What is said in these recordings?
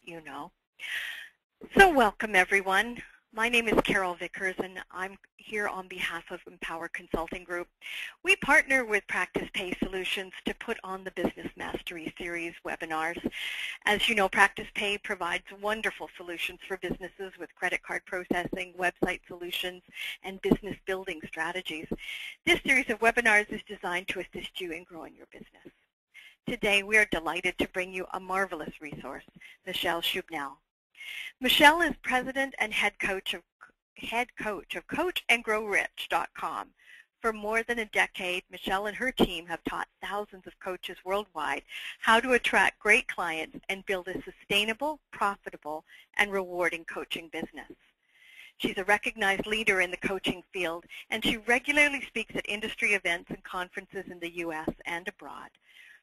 you know. So welcome, everyone. My name is Carol Vickers, and I'm here on behalf of Empower Consulting Group. We partner with Practice Pay Solutions to put on the Business Mastery Series webinars. As you know, Practice Pay provides wonderful solutions for businesses with credit card processing, website solutions, and business building strategies. This series of webinars is designed to assist you in growing your business. Today, we are delighted to bring you a marvelous resource, Michelle Schubnel. Michelle is president and head coach of CoachAndGrowRich.com. For more than a decade, Michelle and her team have taught thousands of coaches worldwide how to attract great clients and build a sustainable, profitable, and rewarding coaching business. She's a recognized leader in the coaching field, and she regularly speaks at industry events and conferences in the U.S. and abroad.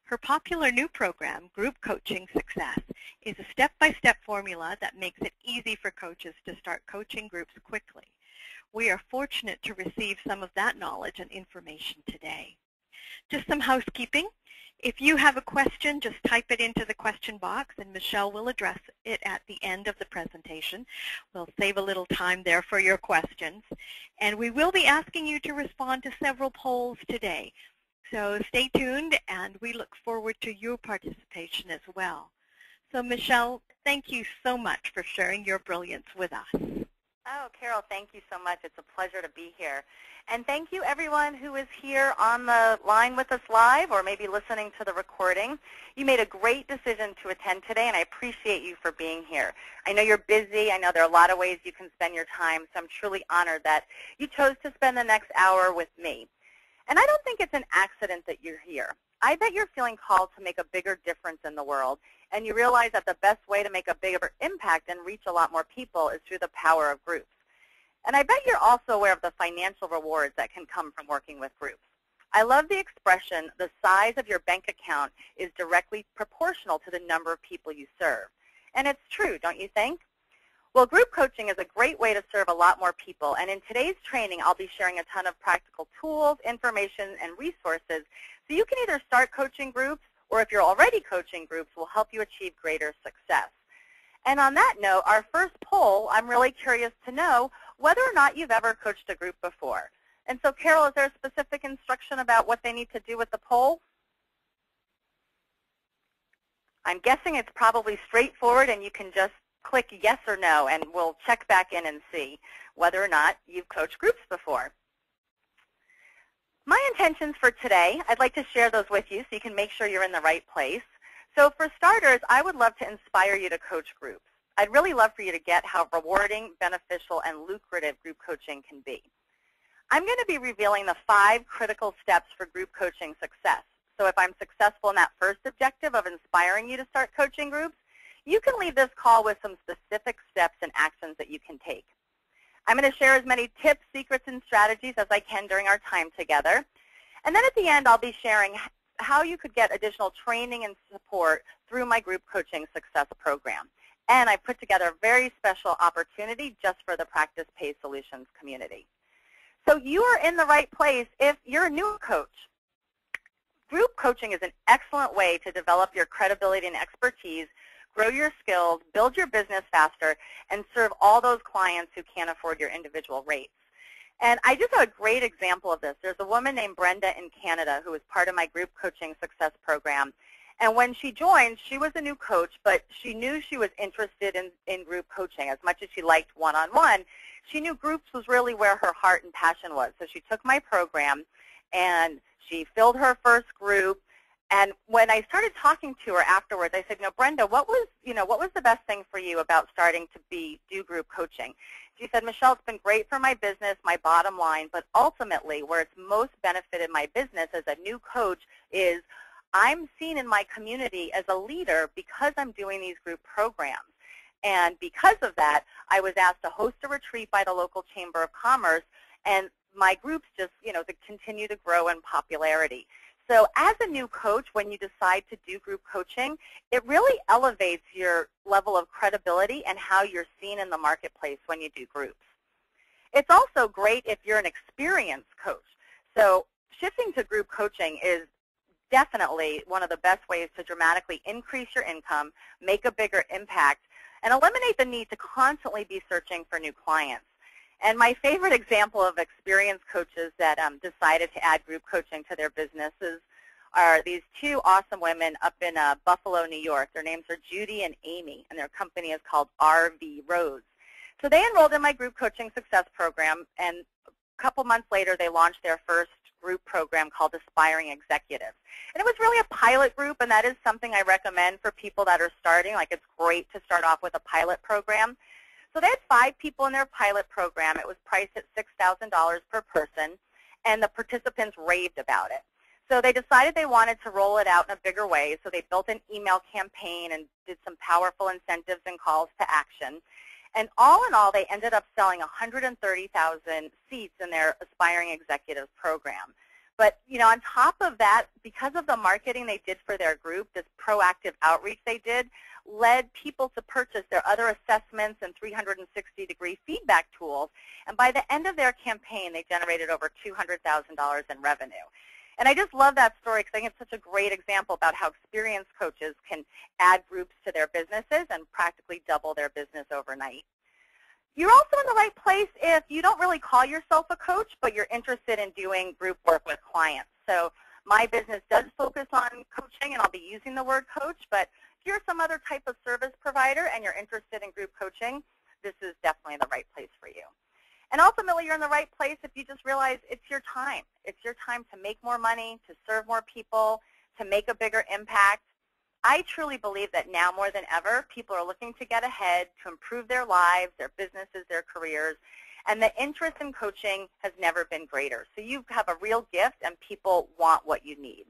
Her popular new program, Group Coaching Success, is a step-by-step formula that makes it easy for coaches to start coaching groups quickly. We are fortunate to receive some of that knowledge and information today. Just some housekeeping. If you have a question, just type it into the question box, and Michelle will address it at the end of the presentation. We'll save a little time there for your questions. And we will be asking you to respond to several polls today. So stay tuned, and we look forward to your participation as well. So Michelle, thank you so much for sharing your brilliance with us. Oh, Carol, thank you so much. It's a pleasure to be here. And thank you, everyone who is here on the line with us live or maybe listening to the recording. You made a great decision to attend today, and I appreciate you for being here. I know you're busy. I know there are a lot of ways you can spend your time, so I'm truly honored that you chose to spend the next hour with me. And I don't think it's an accident that you're here. I bet you're feeling called to make a bigger difference in the world, and you realize that the best way to make a bigger impact and reach a lot more people is through the power of groups. And I bet you're also aware of the financial rewards that can come from working with groups. I love the expression, the size of your bank account is directly proportional to the number of people you serve. And it's true, don't you think? Well, group coaching is a great way to serve a lot more people, and in today's training, I'll be sharing a ton of practical tools, information, and resources so you can either start coaching groups, or if you're already coaching groups, will help you achieve greater success. And on that note, our first poll, I'm really curious to know whether or not you've ever coached a group before. And so, Carol, is there a specific instruction about what they need to do with the poll? I'm guessing it's probably straightforward, and you can just click yes or no, and we'll check back in and see whether or not you've coached groups before. My intentions for today, I'd like to share those with you so you can make sure you're in the right place. So for starters, I would love to inspire you to coach groups. I'd really love for you to get how rewarding, beneficial, and lucrative group coaching can be. I'm going to be revealing the 5 critical steps for group coaching success. So if I'm successful in that first objective of inspiring you to start coaching groups, you can leave this call with some specific steps and actions that you can take. I'm going to share as many tips, secrets, and strategies as I can during our time together. And then at the end, I'll be sharing how you could get additional training and support through my Group Coaching Success program. And I put together a very special opportunity just for the Practice Pay Solutions community. So you are in the right place if you're a new coach. Group coaching is an excellent way to develop your credibility and expertise, grow your skills, build your business faster, and serve all those clients who can't afford your individual rates. And I just have a great example of this. There's a woman named Brenda in Canada who was part of my Group Coaching Success program. And when she joined, she was a new coach, but she knew she was interested in group coaching. As much as she liked one-on-one, she knew groups was really where her heart and passion was. So she took my program, and she filled her first group. And when I started talking to her afterwards, I said, Brenda, what was the best thing for you about starting to do group coaching? She said, Michelle, it's been great for my business, my bottom line, but ultimately where it's most benefited my business as a new coach is I'm seen in my community as a leader because I'm doing these group programs. And because of that, I was asked to host a retreat by the local Chamber of Commerce, and my groups just, to continue to grow in popularity. So as a new coach, when you decide to do group coaching, it really elevates your level of credibility and how you're seen in the marketplace when you do groups. It's also great if you're an experienced coach. So shifting to group coaching is definitely one of the best ways to dramatically increase your income, make a bigger impact, and eliminate the need to constantly be searching for new clients. And my favorite example of experienced coaches that decided to add group coaching to their businesses are these two awesome women up in Buffalo, New York. Their names are Judy and Amy, and their company is called RV Roads. So they enrolled in my group coaching success program, and a couple months later they launched their first group program called Aspiring Executives. And it was really a pilot group, and that is something I recommend for people that are starting. Like, it's great to start off with a pilot program. So they had 5 people in their pilot program. It was priced at $6,000 per person, and the participants raved about it. So they decided they wanted to roll it out in a bigger way, so they built an email campaign and did some powerful incentives and calls to action. And all in all, they ended up selling 130,000 seats in their Aspiring Executives program. But, you know, on top of that, because of the marketing they did for their group, this proactive outreach they did led people to purchase their other assessments and 360-degree feedback tools. And by the end of their campaign, they generated over $200,000 in revenue. And I just love that story because I think it's such a great example about how experienced coaches can add groups to their businesses and practically double their business overnight. You're also in the right place if you don't really call yourself a coach, but you're interested in doing group work with clients. So my business does focus on coaching, and I'll be using the word coach, but if you're some other type of service provider and you're interested in group coaching, this is definitely the right place for you. And ultimately, you're in the right place if you just realize it's your time. It's your time to make more money, to serve more people, to make a bigger impact. I truly believe that now more than ever, people are looking to get ahead, to improve their lives, their businesses, their careers, and the interest in coaching has never been greater. So you have a real gift, and people want what you need.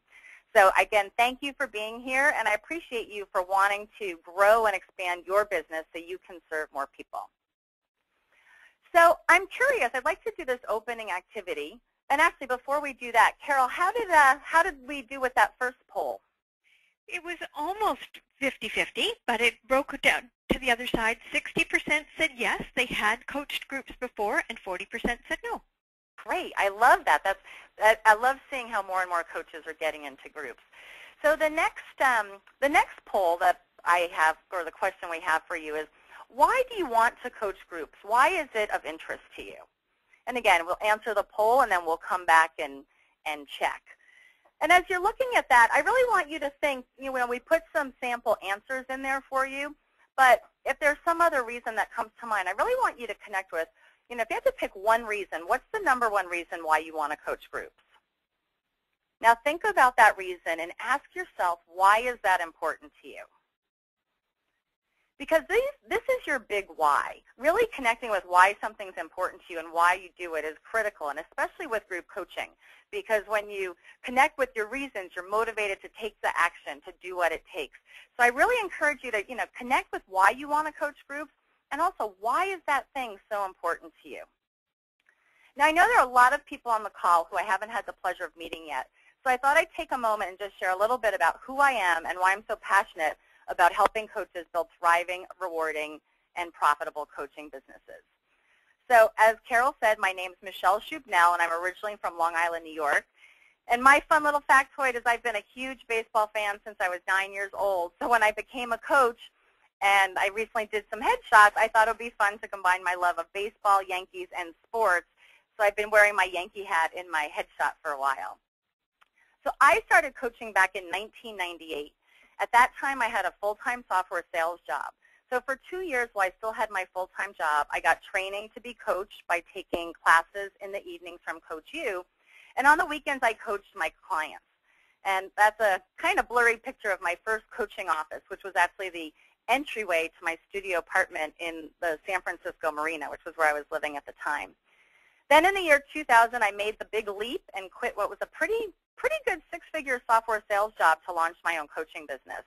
So again, thank you for being here, and I appreciate you for wanting to grow and expand your business so you can serve more people. So I'm curious, I'd like to do this opening activity. And actually, before we do that, Carol, how did we do with that first poll? It was almost 50-50, but it broke it down to the other side. 60% said yes, they had coached groups before, and 40% said no. Great. I love that. I love seeing how more and more coaches are getting into groups. So the next poll that I have, or the question we have for you is, why do you want to coach groups? Why is it of interest to you? And again, we'll answer the poll, and then we'll come back and check. And as you're looking at that, I really want you to think, you know, we put some sample answers in there for you, but if there's some other reason that comes to mind, I really want you to connect with, you know, if you have to pick one reason, what's the number one reason why you want to coach groups? Now think about that reason and ask yourself, why is that important to you? Because this is your big why. Really connecting with why something's important to you and why you do it is critical, and especially with group coaching. Because when you connect with your reasons, you're motivated to take the action, to do what it takes. So I really encourage you to, you know, connect with why you want to coach groups, and also why is that thing so important to you. Now I know there are a lot of people on the call who I haven't had the pleasure of meeting yet. So I thought I'd take a moment and just share a little bit about who I am and why I'm so passionate about helping coaches build thriving, rewarding, and profitable coaching businesses. So as Carol said, my name is Michelle Schubnel, and I'm originally from Long Island, New York. And my fun little factoid is I've been a huge baseball fan since I was 9 years old. So when I became a coach and I recently did some headshots, I thought it would be fun to combine my love of baseball, Yankees, and sports. So I've been wearing my Yankee hat in my headshot for a while. So I started coaching back in 1998. At that time, I had a full-time software sales job. So for 2 years, while I still had my full-time job, I got training to be coached by taking classes in the evenings from Coach U. And on the weekends, I coached my clients. And that's a kind of blurry picture of my first coaching office, which was actually the entryway to my studio apartment in the San Francisco Marina, which was where I was living at the time. Then in the year 2000, I made the big leap and quit what was a pretty good six-figure software sales job to launch my own coaching business.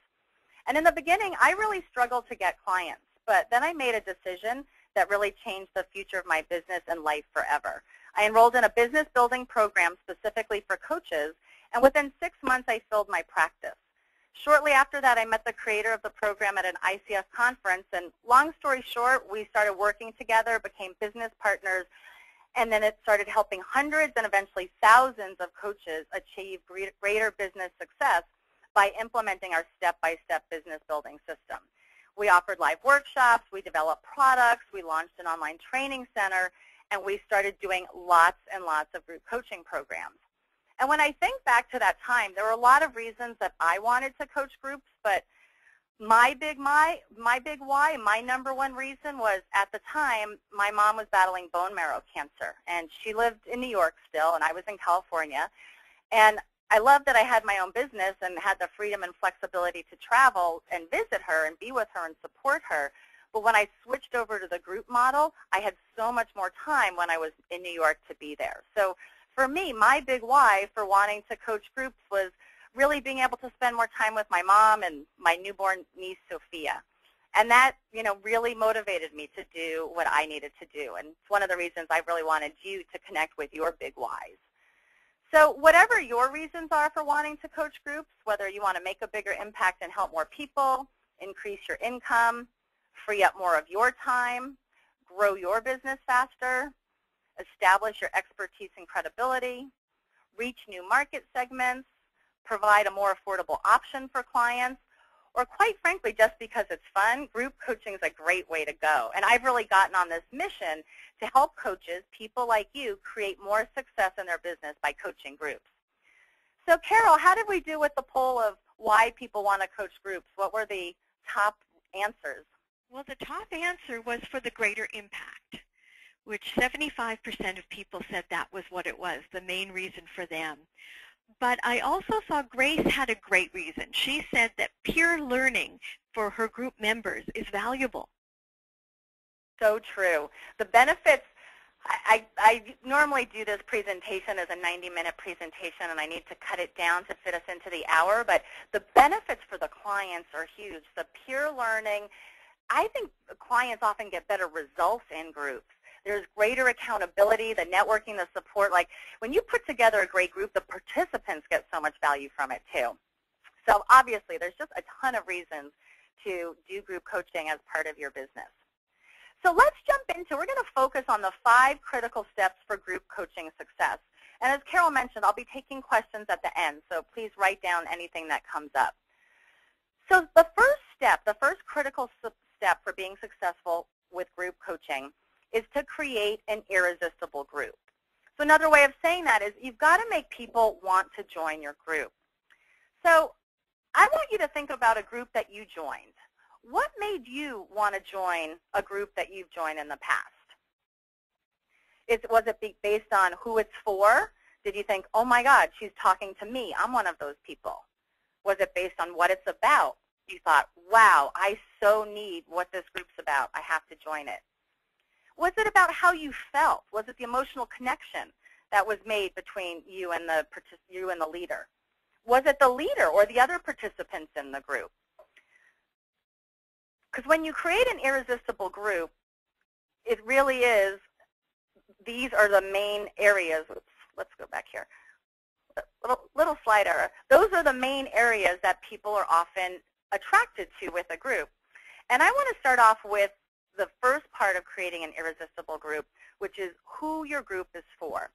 And in the beginning, I really struggled to get clients, but then I made a decision that really changed the future of my business and life forever. I enrolled in a business building program specifically for coaches, and within 6 months, I filled my practice. Shortly after that, I met the creator of the program at an ICF conference, and long story short, we started working together, became business partners, And then it started helping hundreds and eventually thousands of coaches achieve greater business success by implementing our step-by-step business building system. We offered live workshops, we developed products, we launched an online training center, and we started doing lots and lots of group coaching programs. And when I think back to that time, there were a lot of reasons that I wanted to coach groups, but my big why, my number one reason was at the time my mom was battling bone marrow cancer, and she lived in New York still, and I was in California. And I loved that I had my own business and had the freedom and flexibility to travel and visit her and be with her and support her. But when I switched over to the group model, I had so much more time when I was in New York to be there. So for me, my big why for wanting to coach groups was really being able to spend more time with my mom and my newborn niece, Sophia. And that, really motivated me to do what I needed to do. And it's one of the reasons I really wanted you to connect with your big whys. So whatever your reasons are for wanting to coach groups, whether you want to make a bigger impact and help more people, increase your income, free up more of your time, grow your business faster, establish your expertise and credibility, reach new market segments, provide a more affordable option for clients, or quite frankly, just because it's fun, group coaching is a great way to go. And I've really gotten on this mission to help coaches, people like you, create more success in their business by coaching groups. So Carol, how did we do with the poll of why people want to coach groups? What were the top answers? Well, the top answer was for the greater impact, which 75% of people said that was what it was, the main reason for them. But I also saw Grace had a great reason. She said that peer learning for her group members is valuable. So true. The benefits, I normally do this presentation as a 90-minute presentation, and I need to cut it down to fit us into the hour, but the benefits for the clients are huge. The peer learning, I think clients often get better results in groups. There's greater accountability, the networking, the support. Like when you put together a great group, the participants get so much value from it too. So obviously there's just a ton of reasons to do group coaching as part of your business. So let's jump into, we're going to focus on the 5 critical steps for group coaching success. And as Carol mentioned, I'll be taking questions at the end, so please write down anything that comes up. So the first step, the first critical step for being successful with group coaching is to create an irresistible group. So another way of saying that is you've got to make people want to join your group. So I want you to think about a group that you joined. What made you want to join a group that you've joined in the past? Was it based on who it's for? Did you think, oh my God, she's talking to me, I'm one of those people? Was it based on what it's about? You thought, wow, I so need what this group's about, I have to join it. Was it about how you felt? Was it the emotional connection that was made between you and the leader? Was it the leader or the other participants in the group? Because when you create an irresistible group, it really is, these are the main areas. Oops, let's go back here. Little slide error. Those are the main areas that people are often attracted to with a group. And I want to start off with the first part of creating an irresistible group, which is who your group is for.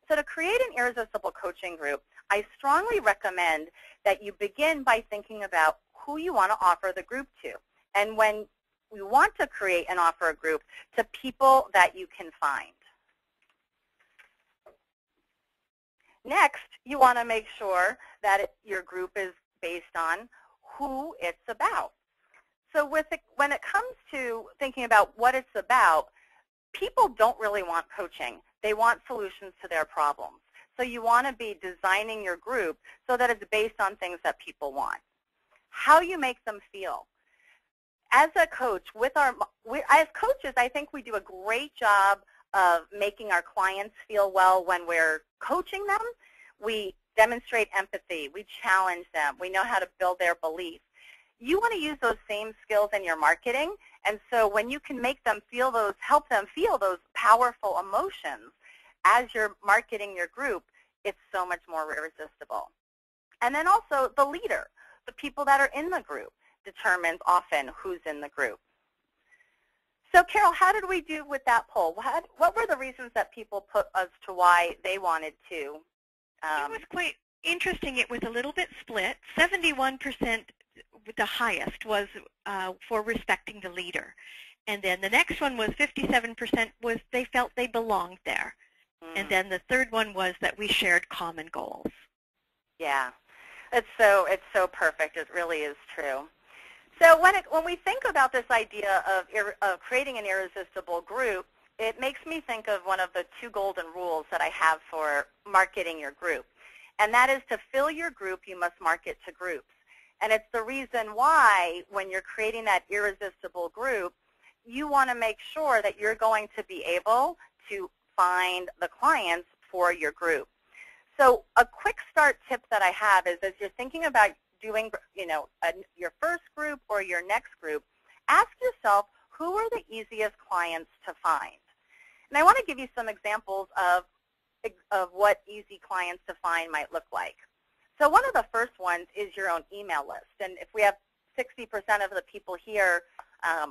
So to create an irresistible coaching group, I strongly recommend that you begin by thinking about who you want to offer the group to. And when we want to create and offer a group, to people that you can find. Next, you want to make sure that your group is based on who it's about. So when it comes to thinking about what it's about, people don't really want coaching. They want solutions to their problems. So you want to be designing your group so that it's based on things that people want. How you make them feel. As a coach, as coaches, I think we do a great job of making our clients feel well when we're coaching them. We demonstrate empathy. We challenge them. We know how to build their belief. You want to use those same skills in your marketing, and so when you can make them feel those, help them feel those powerful emotions as you're marketing your group, it's so much more irresistible. And then also the leader, the people that are in the group, determines often who's in the group. So Carol, how did we do with that poll? What were the reasons that people put as to why they wanted to? It was quite interesting. It was a little bit split. 71%, the highest, was for respecting the leader. And then the next one was 57% was they felt they belonged there. And then the third one was that we shared common goals. Yeah, it's so perfect. It really is true. So when we think about this idea of creating an irresistible group, it makes me think of one of the 2 golden rules that I have for marketing your group. And that is to fill your group, you must market to groups. And it's the reason why when you're creating that irresistible group, you want to make sure that you're going to be able to find the clients for your group. So a quick start tip that I have is as you're thinking about doing, your first group or your next group, ask yourself, who are the easiest clients to find? And I want to give you some examples of what easy clients to find might look like. So one of the first ones is your own email list. And if we have 60% of the people here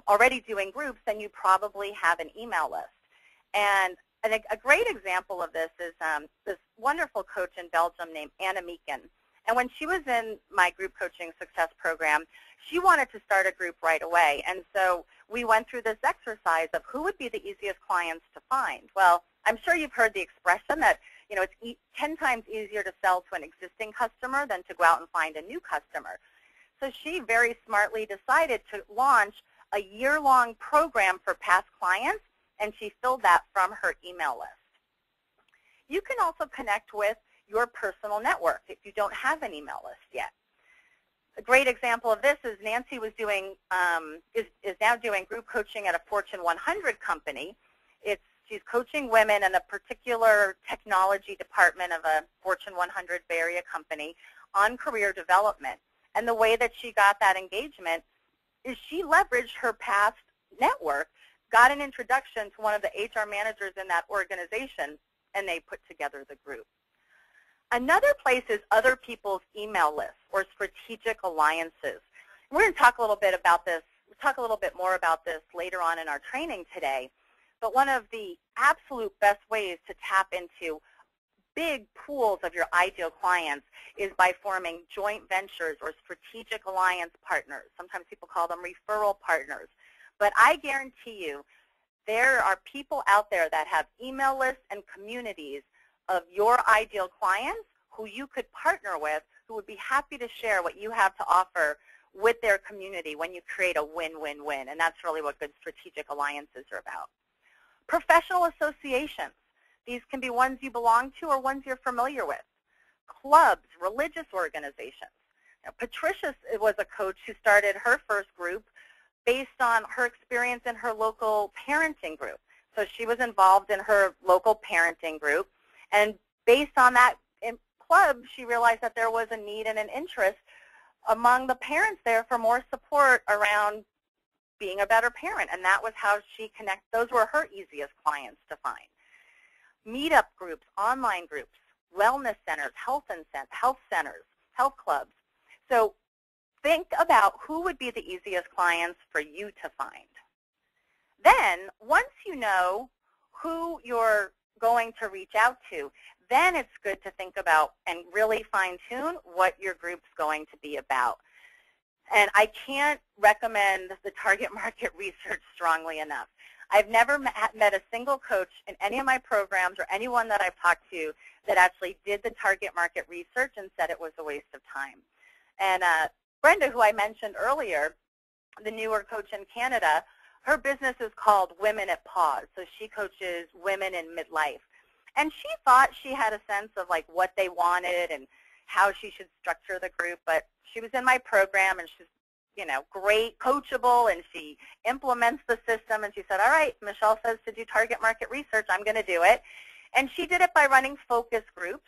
already doing groups, then you probably have an email list. And a great example of this is this wonderful coach in Belgium named Anna Meeken. And when she was in my group coaching success program, she wanted to start a group right away. And so we went through this exercise of who would be the easiest clients to find. Well, I'm sure you've heard the expression that, it's 10 times easier to sell to an existing customer than to go out and find a new customer. So she very smartly decided to launch a year-long program for past clients, and she filled that from her email list. You can also connect with your personal network if you don't have an email list yet. A great example of this is Nancy was doing is now doing group coaching at a Fortune 100 company. She's coaching women in a particular technology department of a Fortune 100 Bay Area company on career development. And the way that she got that engagement is she leveraged her past network, got an introduction to one of the HR managers in that organization, and they put together the group. Another place is other people's email lists or strategic alliances. We're going to talk a little bit about this. We'll talk a little bit more about this later on in our training today. But one of the absolute best ways to tap into big pools of your ideal clients is by forming joint ventures or strategic alliance partners. Sometimes people call them referral partners. But I guarantee you there are people out there that have email lists and communities of your ideal clients who you could partner with, who would be happy to share what you have to offer with their community when you create a win-win-win. And that's really what good strategic alliances are about. Professional associations. These can be ones you belong to or ones you're familiar with. Clubs, religious organizations. Now, Patricia was a coach who started her first group based on her experience in her local parenting group. So she was involved in her local parenting group. And based on that club, she realized that there was a need and an interest among the parents there for more support around being a better parent. And that was how she connected. Those were her easiest clients to find. Meetup groups, online groups, wellness centers, health centers, health clubs. So think about who would be the easiest clients for you to find. Then, once you know who you're going to reach out to, then it's good to think about and really fine-tune what your group's going to be about. And I can't recommend the target market research strongly enough. I've never met a single coach in any of my programs or anyone that I've talked to that actually did the target market research and said it was a waste of time. And Brenda, who I mentioned earlier, the newer coach in Canada, her business is called Women at Pause. So she coaches women in midlife. And she thought she had a sense of like what they wanted and how she should structure the group, but she was in my program and she's, great, coachable, and she implements the system, and she said, all right, Michelle says to do target market research, I'm going to do it. And she did it by running focus groups.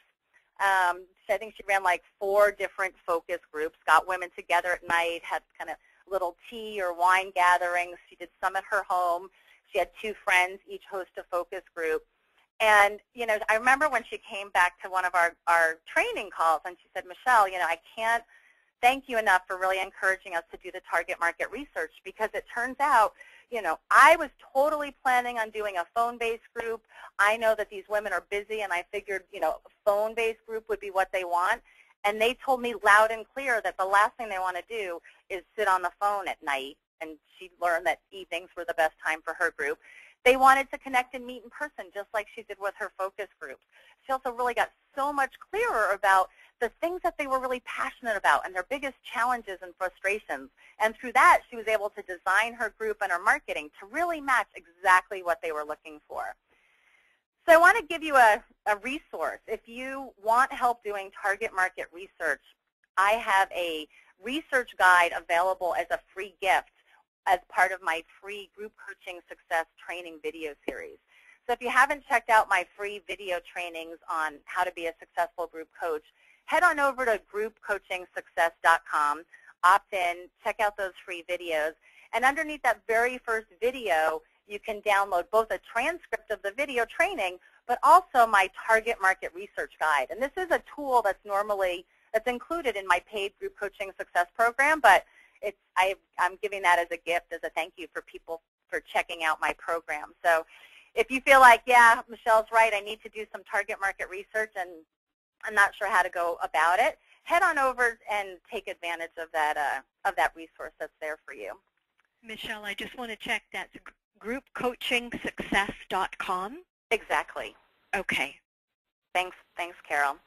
I think she ran like 4 different focus groups, got women together at night, had kind of little tea or wine gatherings. She did some at her home. She had 2 friends, each host a focus group. And, I remember when she came back to one of our training calls, and she said, Michelle, I can't thank you enough for really encouraging us to do the target market research, because it turns out, I was totally planning on doing a phone-based group. I know that these women are busy, and I figured, a phone-based group would be what they want. And they told me loud and clear that the last thing they want to do is sit on the phone at night, and she learned that evenings were the best time for her group. They wanted to connect and meet in person, just like she did with her focus groups. She also really got so much clearer about the things that they were really passionate about and their biggest challenges and frustrations. And through that, she was able to design her group and her marketing to really match exactly what they were looking for. So I want to give you a resource. If you want help doing target market research, I have a research guide available as a free gift as part of my free group coaching success training video series. So if you haven't checked out my free video trainings on how to be a successful group coach, head on over to groupcoachingsuccess.com, opt in, check out those free videos, and underneath that very first video, you can download both a transcript of the video training, but also my target market research guide. And this is a tool that's included in my paid group coaching success program, but I'm giving that as a gift, as a thank you for people for checking out my program. So if you feel like, yeah, Michelle's right, I need to do some target market research and I'm not sure how to go about it, head on over and take advantage of that resource that's there for you. Michelle, I just want to check that's groupcoachingsuccess.com. Exactly. Okay. Thanks, Carol.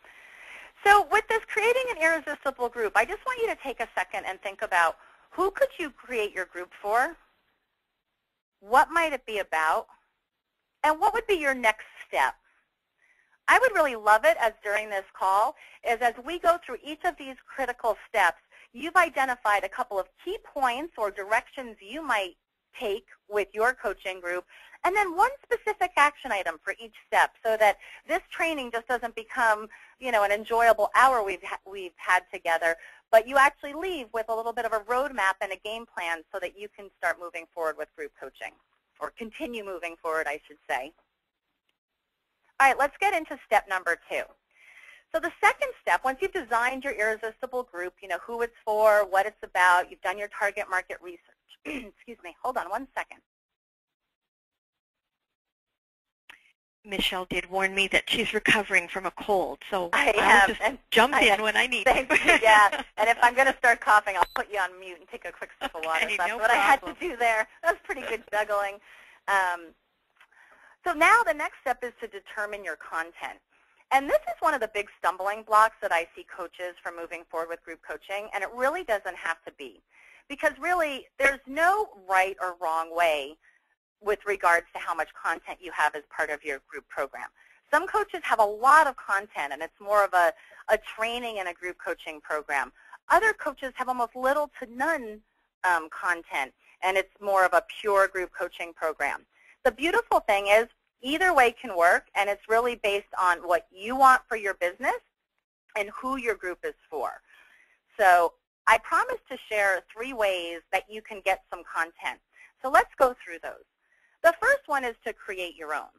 So with this creating an irresistible group, I just want you to take a second and think about who could you create your group for? What might it be about? And what would be your next step? I would really love it as during this call is as we go through each of these critical steps, you've identified a couple of key points or directions you might take with your coaching group, and then one specific action item for each step so that this training just doesn't become, an enjoyable hour we've had together, but you actually leave with a little bit of a roadmap and a game plan so that you can start moving forward with group coaching, or continue moving forward, I should say. All right, let's get into step number 2. So the second step, once you've designed your irresistible group, who it's for, what it's about, you've done your target market research. Excuse me, hold on one second. Michelle did warn me that she's recovering from a cold, so I'll just jump in when I need to. Yeah, and if I'm going to start coughing, I'll put you on mute and take a quick sip of water. Okay, That's no what problem. I had to do there. That's pretty good juggling. So now the next step is to determine your content. And this is one of the big stumbling blocks that I see coaches for moving forward with group coaching, and it really doesn't have to be. Because really, there's no right or wrong way with regards to how much content you have as part of your group program. Some coaches have a lot of content, and it's more of a training in a group coaching program. Other coaches have almost little to none content, and it's more of a pure group coaching program. The beautiful thing is either way can work, and it's really based on what you want for your business and who your group is for. So I promise to share 3 ways that you can get some content. So let's go through those. The first one is to create your own.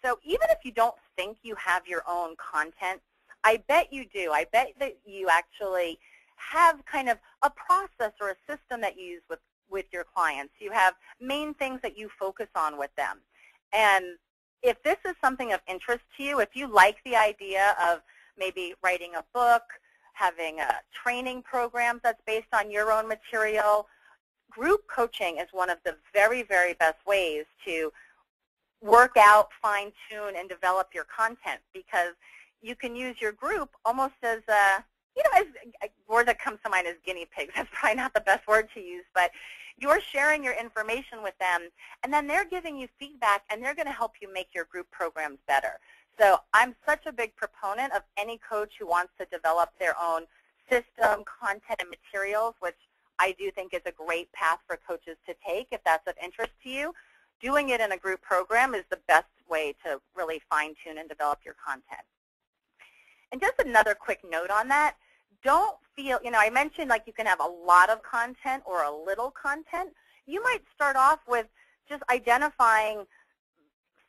So even if you don't think you have your own content, I bet you do. I bet that you actually have kind of a process or a system that you use with your clients. You have main things that you focus on with them. And if this is something of interest to you, if you like the idea of maybe writing a book, having a training program that's based on your own material, group coaching is one of the very, very best ways to work out, fine-tune, and develop your content, because you can use your group almost as a, as a word that comes to mind is guinea pigs. That's probably not the best word to use, but you're sharing your information with them, and then they're giving you feedback, and they're going to help you make your group programs better. So I'm such a big proponent of any coach who wants to develop their own system, content, and materials, which I do think is a great path for coaches to take if that's of interest to you. Doing it in a group program is the best way to really fine-tune and develop your content. And just another quick note on that, don't feel, I mentioned like you can have a lot of content or a little content. You might start off with just identifying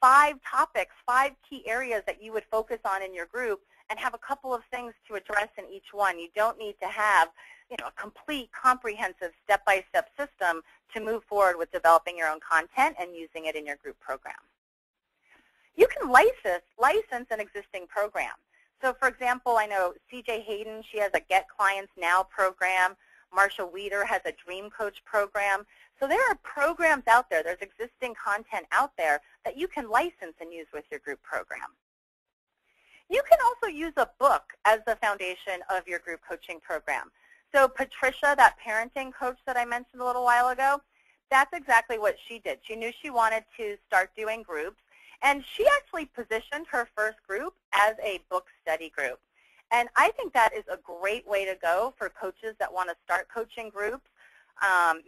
5 topics, 5 key areas that you would focus on in your group, and have a couple of things to address in each one. You don't need to have a complete, comprehensive, step-by-step system to move forward with developing your own content and using it in your group program. You can license an existing program. So, for example, I know CJ Hayden, she has a Get Clients Now program. Marsha Weeder has a Dream Coach program. So there are programs out there, there's existing content out there that you can license and use with your group program. You can also use a book as the foundation of your group coaching program. So Patricia, that parenting coach that I mentioned a little while ago, that's exactly what she did. She knew she wanted to start doing groups, and she actually positioned her first group as a book study group. And I think that is a great way to go for coaches that want to start coaching groups,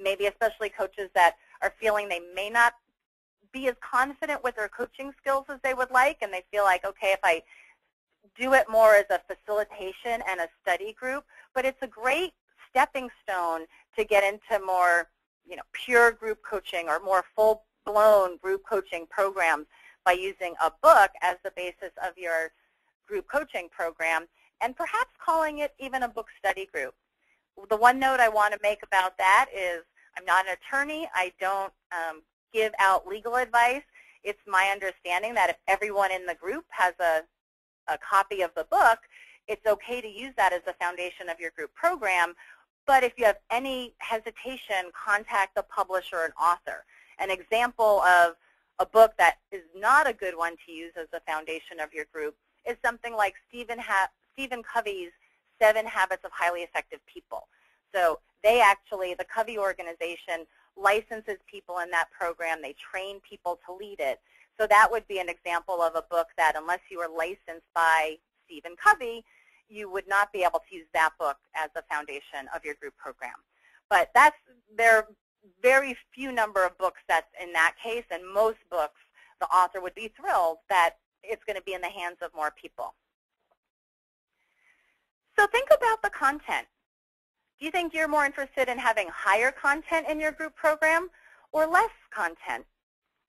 maybe especially coaches that are feeling they may not be as confident with their coaching skills as they would like, and they feel like, okay, if I do it more as a facilitation and a study group, but it's a great stepping stone to get into more, pure group coaching or more full-blown group coaching programs by using a book as the basis of your group coaching program, and perhaps calling it even a book study group. The one note I want to make about that is I'm not an attorney. I don't give out legal advice. It's my understanding that if everyone in the group has a copy of the book, it's okay to use that as the foundation of your group program. But if you have any hesitation, contact the publisher and author. An example of a book that is not a good one to use as the foundation of your group is something like Stephen Covey's 7 Habits of Highly Effective People. So they actually, the Covey organization, licenses people in that program. They train people to lead it. So that would be an example of a book that, unless you were licensed by Stephen Covey, you would not be able to use that book as the foundation of your group program. But there are very few number of books that's in that case, and most books, the author would be thrilled that it's going to be in the hands of more people. So think about the content. Do you think you're more interested in having higher content in your group program or less content?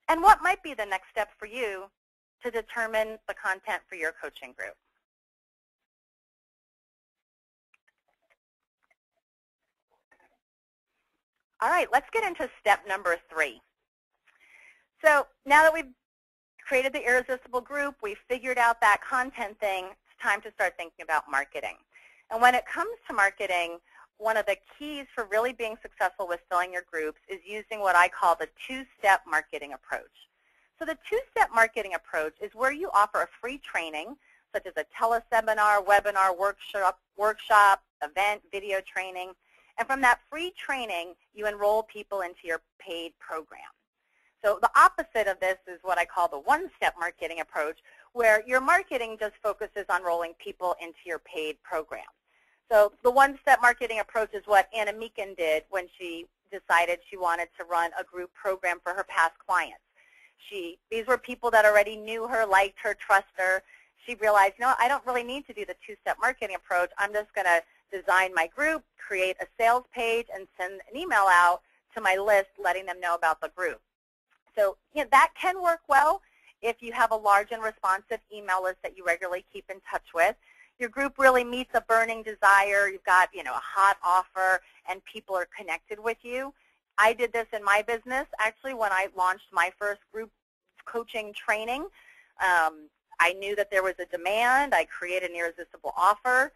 And what might be the next step for you to determine the content for your coaching group? All right, let's get into step number 3. So now that we've created the irresistible group, we've figured out that content thing, it's time to start thinking about marketing. And when it comes to marketing, one of the keys for really being successful with filling your groups is using what I call the 2-step marketing approach. So the 2-step marketing approach is where you offer a free training, such as a teleseminar, webinar, workshop, event, video training. And from that free training, you enroll people into your paid program. So the opposite of this is what I call the 1-step marketing approach, where your marketing just focuses on rolling people into your paid program. So the 1-step marketing approach is what Anna Meekin did when she decided she wanted to run a group program for her past clients. These were people that already knew her, liked her, trust her. She realized, I don't really need to do the 2-step marketing approach. I'm just going to design my group, create a sales page, and send an email out to my list letting them know about the group. So that can work well if you have a large and responsive email list that you regularly keep in touch with. Your group really meets a burning desire. You've got a hot offer, and people are connected with you. I did this in my business. Actually, when I launched my first group coaching training, I knew that there was a demand. I created an irresistible offer.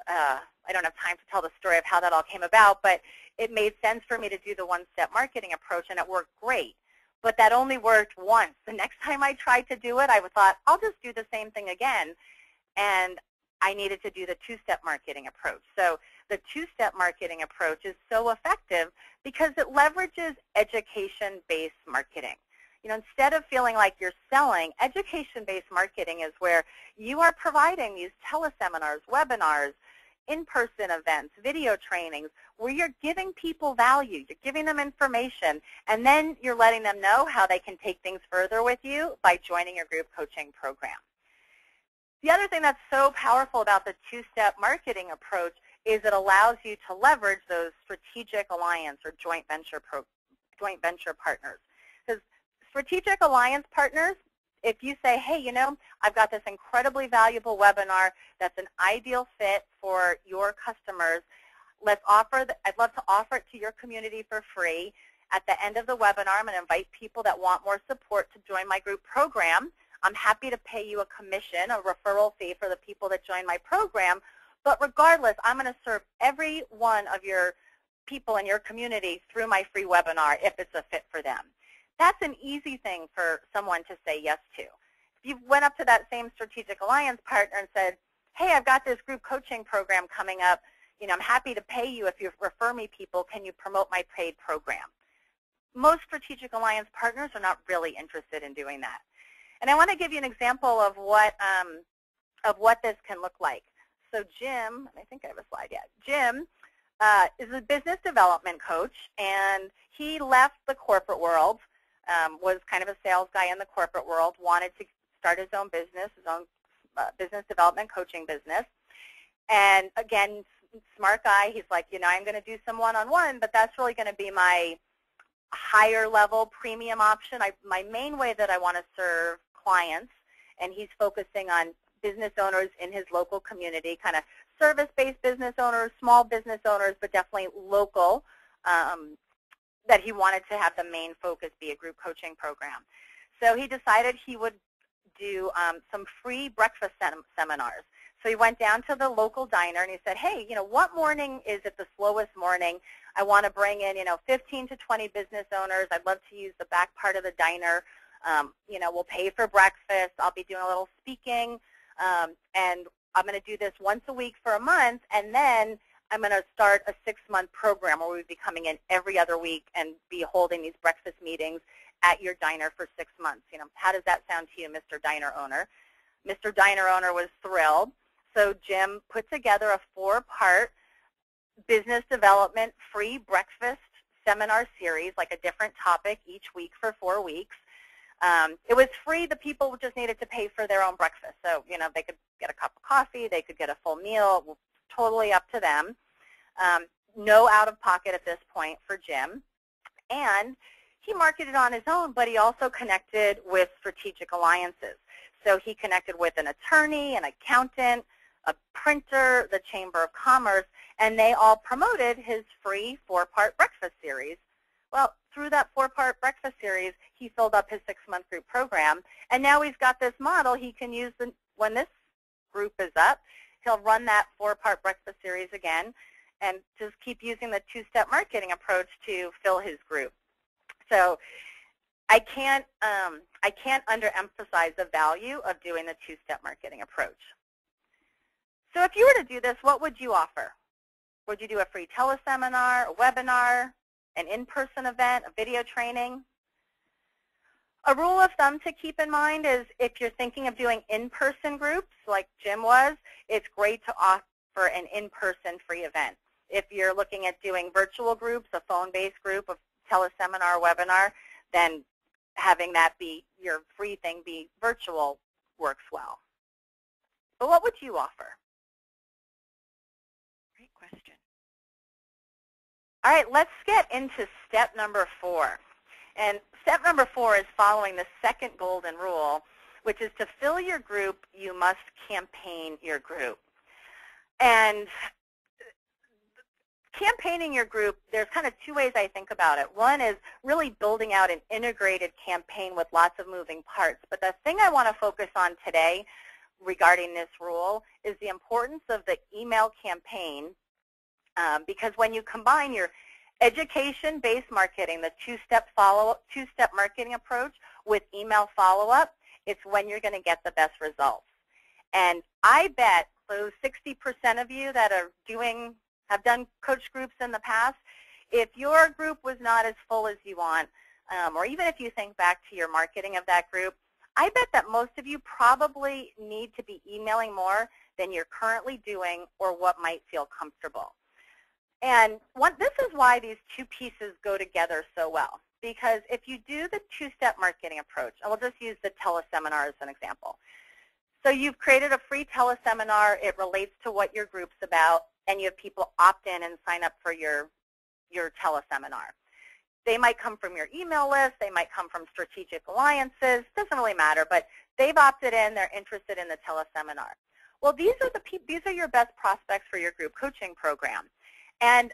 I don't have time to tell the story of how that all came about, but it made sense for me to do the 1-step marketing approach, and it worked great. But that only worked once. The next time I tried to do it, I thought, I'll just do the same thing again. And I needed to do the 2-step marketing approach. So the 2-step marketing approach is so effective because it leverages education-based marketing. Instead of feeling like you're selling, education-based marketing is where you are providing these teleseminars, webinars, in-person events, video trainings, where you're giving people value, you're giving them information, and then you're letting them know how they can take things further with you by joining your group coaching program. The other thing that's so powerful about the 2-step marketing approach is it allows you to leverage those strategic alliance or joint venture partners. Because strategic alliance partners, if you say, hey, I've got this incredibly valuable webinar that's an ideal fit for your customers, I'd love to offer it to your community for free. At the end of the webinar, I'm going to invite people that want more support to join my group program. I'm happy to pay you a commission, a referral fee for the people that join my program. But regardless, I'm going to serve every one of your people in your community through my free webinar if it's a fit for them. That's an easy thing for someone to say yes to. If you went up to that same strategic alliance partner and said, hey, I've got this group coaching program coming up. I'm happy to pay you if you refer me people. Can you promote my paid program? Most strategic alliance partners are not really interested in doing that. And I want to give you an example of what this can look like. So Jim, I think I have a slide yet. Jim is a business development coach, and he left the corporate world, was kind of a sales guy in the corporate world, wanted to start his own business, business development coaching business. And again, smart guy, he's like, I'm going to do some one-on-one, but that's really going to be my higher level premium option. My main way that I want to serve clients, and he's focusing on business owners in his local community, kind of service-based business owners, small business owners, but definitely local, that he wanted to have the main focus be a group coaching program. So he decided he would do some free breakfast seminars. So he went down to the local diner and he said, hey, what morning is it the slowest morning? I want to bring in, 15 to 20 business owners. I'd love to use the back part of the diner. We'll pay for breakfast. I'll be doing a little speaking. And I'm going to do this once a week for a month. And then I'm going to start a 6-month program where we'll be coming in every other week and be holding these breakfast meetings at your diner for 6 months. How does that sound to you, Mr. Diner Owner? Mr. Diner Owner was thrilled. So Jim put together a 4-part business development free breakfast seminar series, like a different topic each week for 4 weeks. It was free. The people just needed to pay for their own breakfast. So, they could get a cup of coffee. They could get a full meal, totally up to them. No out-of-pocket at this point for Jim. And he marketed on his own, but he also connected with strategic alliances. So he connected with an attorney, an accountant, a printer, the Chamber of Commerce, and they all promoted his free 4-part breakfast series. Well, through that 4-part breakfast series, he filled up his 6-month group program, and now he's got this model he can use when this group is up. He'll run that 4-part breakfast series again and just keep using the 2-step marketing approach to fill his group. So I can't underemphasize the value of doing the 2-step marketing approach. So if you were to do this, what would you offer? Would you do a free teleseminar, a webinar, an in-person event, a video training? A rule of thumb to keep in mind is if you're thinking of doing in-person groups like Jim was, it's great to offer an in-person free event. If you're looking at doing virtual groups, a phone-based group, a teleseminar, webinar, then having that be your free thing be virtual works well. But what would you offer? Great question. All right, let's get into step number 4. And step number 4 is following the second golden rule, which is to fill your group, you must campaign your group. And campaigning your group, there's kind of 2 ways I think about it. One is really building out an integrated campaign with lots of moving parts. But the thing I want to focus on today regarding this rule is the importance of the email campaign, because when you combine your education-based marketing, the 2-step marketing approach with email follow-up, it's when you're going to get the best results. And I bet those 60% of you that are have done coach groups in the past, if your group was not as full as you want, or even if you think back to your marketing of that group, I bet that most of you probably need to be emailing more than you're currently doing or what might feel comfortable. And this is why these 2 pieces go together so well. Because if you do the 2-step marketing approach, and we'll just use the teleseminar as an example. So you've created a free teleseminar. It relates to what your group's about, and you have people opt in and sign up for your teleseminar. They might come from your email list. They might come from strategic alliances. Doesn't really matter, but they've opted in. They're interested in the teleseminar. Well, these are your best prospects for your group coaching program. And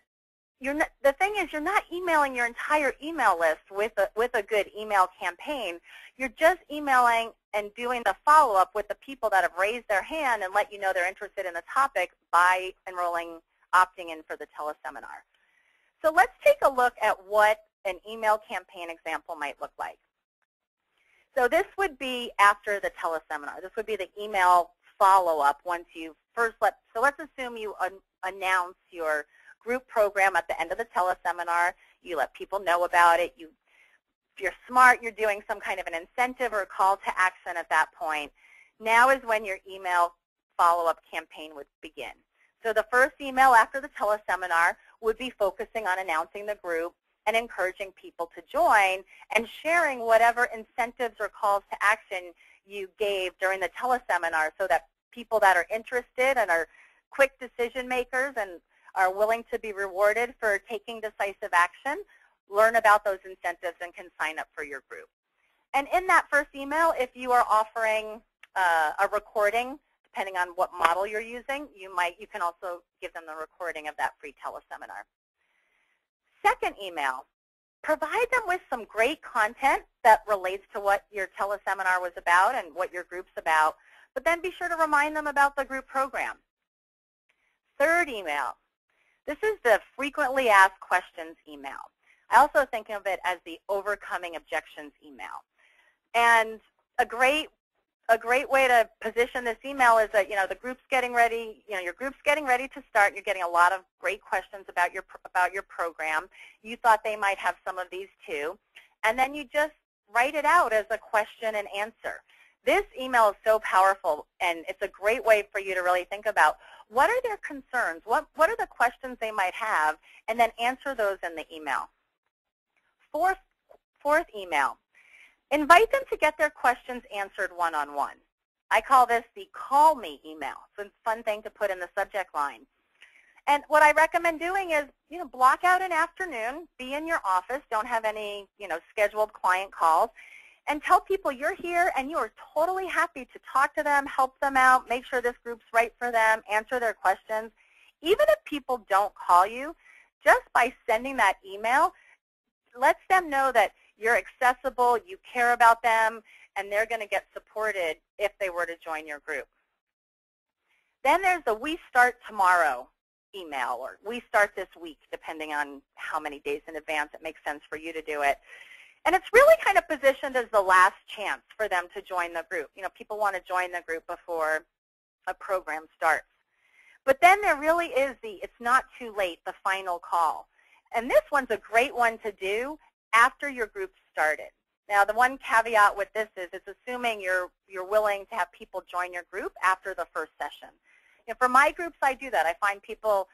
the thing is, you're not emailing your entire email list with a good email campaign. You're just emailing and doing the follow-up with the people that have raised their hand and let you know they're interested in the topic by opting in for the teleseminar. So let's take a look at what an email campaign example might look like. So this would be after the teleseminar. This would be the email follow-up once you first so let's assume you announce your group program at the end of the teleseminar. You let people know about it. If you're smart, you're doing some kind of an incentive or call to action at that point. Now is when your email follow-up campaign would begin. So the first email after the teleseminar would be focusing on announcing the group and encouraging people to join and sharing whatever incentives or calls to action you gave during the teleseminar so that people that are interested and are quick decision makers and are willing to be rewarded for taking decisive action learn about those incentives and can sign up for your group. And in that first email, if you are offering a recording, depending on what model you're using, you can also give them the recording of that free teleseminar. Second email, provide them with some great content that relates to what your teleseminar was about and what your group's about, but then be sure to remind them about the group program. Third email, this is the frequently asked questions email. I also think of it as the overcoming objections email. And a great way to position this email is that the group's getting ready. Your group's getting ready to start. You're getting a lot of great questions about your program. You thought they might have some of these too, and then you just write it out as a question and answer. This email is so powerful, and it's a great way for you to really think about what are their concerns, what are the questions they might have, and then answer those in the email. Fourth email. Invite them to get their questions answered one-on-one. I call this the call me email. It's a fun thing to put in the subject line. And what I recommend doing is, block out an afternoon, be in your office, don't have any, scheduled client calls, and tell people you're here and you are totally happy to talk to them, help them out, make sure this group's right for them, answer their questions. Even if people don't call you, just by sending that email, lets them know that you're accessible, you care about them, and they're going to get supported if they were to join your group. Then there's the we start tomorrow email, or we start this week, depending on how many days in advance it makes sense for you to do it. And it's really kind of positioned as the last chance for them to join the group. People want to join the group before a program starts. But then there really is it's not too late, the final call. And this one's a great one to do after your group started. Now, the one caveat with this is it's assuming you're willing to have people join your group after the first session. For my groups, I do that. I find people,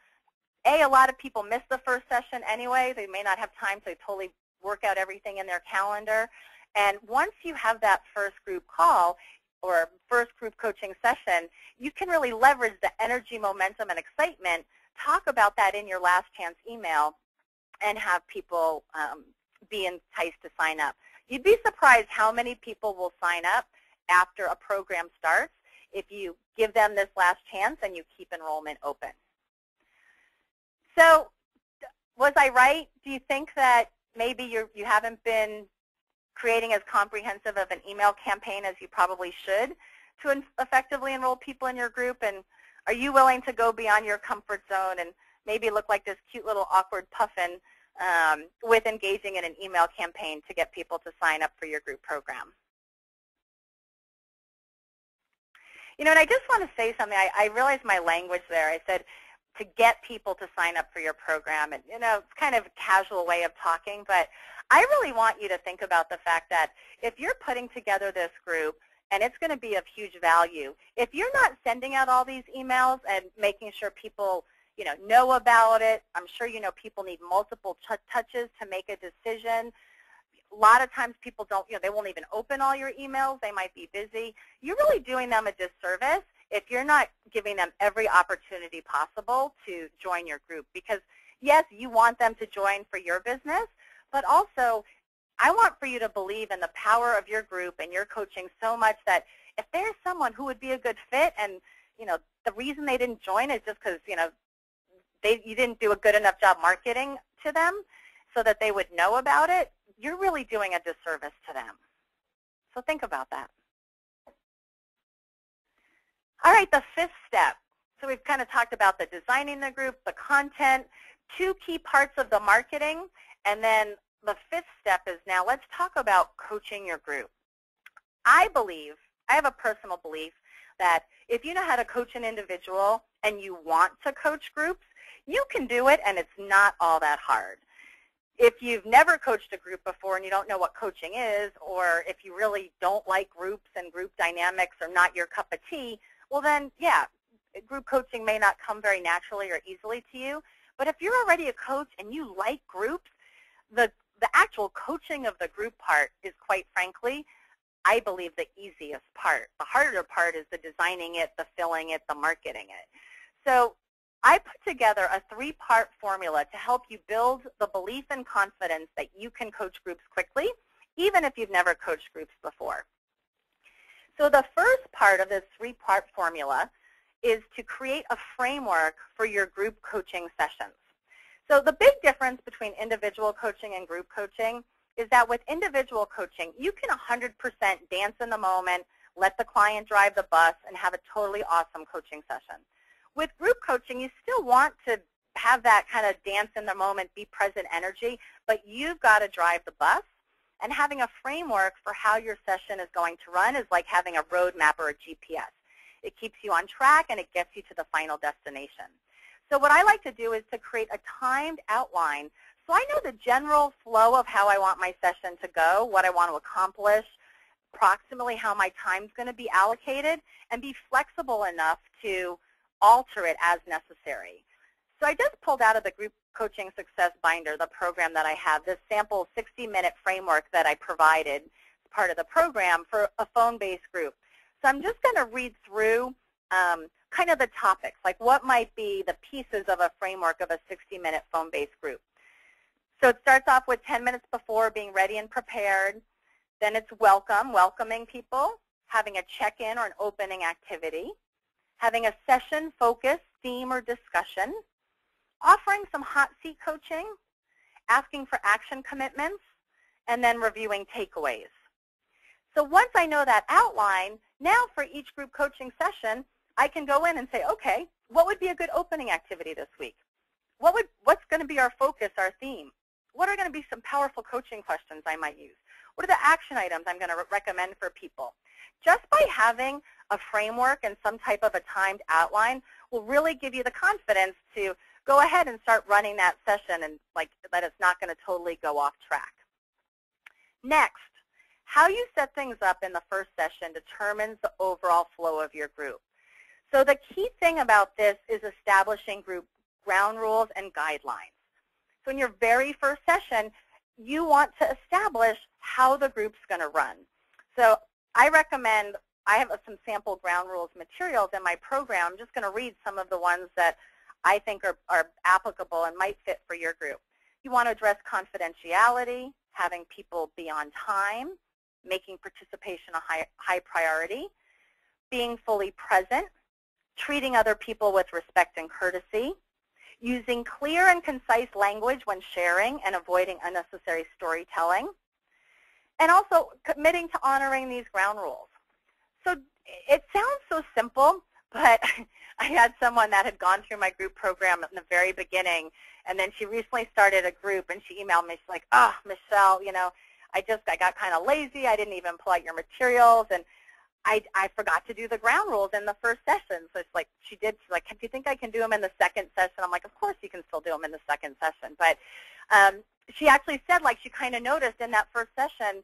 a lot of people miss the first session anyway. They may not have time to totally work out everything in their calendar. And once you have that first group call or first group coaching session, you can really leverage the energy, momentum, and excitement, talk about that in your last chance email, and have people be enticed to sign up. You'd be surprised how many people will sign up after a program starts if you give them this last chance and you keep enrollment open. So was I right? Do you think that maybe you haven't been creating as comprehensive of an email campaign as you probably should to effectively enroll people in your group? And are you willing to go beyond your comfort zone and maybe look like this cute little awkward puffin with engaging in an email campaign to get people to sign up for your group program? And I just want to say something. I realized my language there. I said to get people to sign up for your program. And, it's kind of a casual way of talking, but I really want you to think about the fact that if you're putting together this group and it's going to be of huge value, if you're not sending out all these emails and making sure people know about it, I'm sure people need multiple touches to make a decision. A lot of times people don't, they won't even open all your emails. They might be busy. You're really doing them a disservice if you're not giving them every opportunity possible to join your group. Because, yes, you want them to join for your business, but also I want for you to believe in the power of your group and your coaching so much that if there's someone who would be a good fit and, the reason they didn't join is just because, you didn't do a good enough job marketing to them so that they would know about it, you're really doing a disservice to them. So think about that. All right, the fifth step. So we've kind of talked about the designing the group, the content, two key parts of the marketing, and then the fifth step is now let's talk about coaching your group. I have a personal belief that if you know how to coach an individual and you want to coach groups, you can do it and it's not all that hard. If you've never coached a group before and you don't know what coaching is, or if you really don't like groups and group dynamics are not your cup of tea, well then, yeah, group coaching may not come very naturally or easily to you. But if you're already a coach and you like groups, the actual coaching of the group part is, quite frankly, I believe, the easiest part. The harder part is the designing it, the filling it, the marketing it. So I put together a 3-part formula to help you build the belief and confidence that you can coach groups quickly, even if you've never coached groups before. So the first part of this 3-part formula is to create a framework for your group coaching sessions. So the big difference between individual coaching and group coaching is that with individual coaching, you can 100% dance in the moment, let the client drive the bus, and have a totally awesome coaching session. With group coaching, you still want to have that kind of dance in the moment, be present energy, but you've got to drive the bus. And having a framework for how your session is going to run is like having a roadmap or a GPS. It keeps you on track and it gets you to the final destination. So what I like to do is to create a timed outline so I know the general flow of how I want my session to go, what I want to accomplish, approximately how my time's going to be allocated, and be flexible enough to alter it as necessary. So I just pulled out of the Group Coaching Success Binder, the program that I have, this sample 60-minute framework that I provided as part of the program for a phone-based group. So I'm just going to read through kind of the topics, like what might be the pieces of a framework of a 60-minute phone-based group. So it starts off with 10 minutes before, being ready and prepared. Then it's welcoming people, having a check-in or an opening activity, having a session focus, theme, or discussion, offering some hot seat coaching, asking for action commitments, and then reviewing takeaways. So once I know that outline, now for each group coaching session, I can go in and say, okay, what would be a good opening activity this week? What's going to be our focus, our theme? What are going to be some powerful coaching questions I might use? What are the action items I'm going to recommend for people? Just by having a framework and some type of a timed outline will really give you the confidence to go ahead and start running that session and that it's not going to totally go off track. Next, how you set things up in the first session determines the overall flow of your group. So the key thing about this is establishing group ground rules and guidelines. So in your very first session, you want to establish how the group's going to run. So I recommend, I have some sample ground rules materials in my program. I'm just going to read some of the ones that I think are applicable and might fit for your group. You want to address confidentiality, having people be on time, making participation a high priority, being fully present, treating other people with respect and courtesy, using clear and concise language when sharing and avoiding unnecessary storytelling, and also committing to honoring these ground rules. So it sounds so simple, but I had someone that had gone through my group program in the very beginning, and then she recently started a group, and she emailed me. She's like, oh, Michelle, you know, I got kind of lazy. I didn't even pull out your materials, and I forgot to do the ground rules in the first session. So it's like she's like, do you think I can do them in the second session? I'm like, of course you can still do them in the second session. But she actually said, like, she kind of noticed in that first session,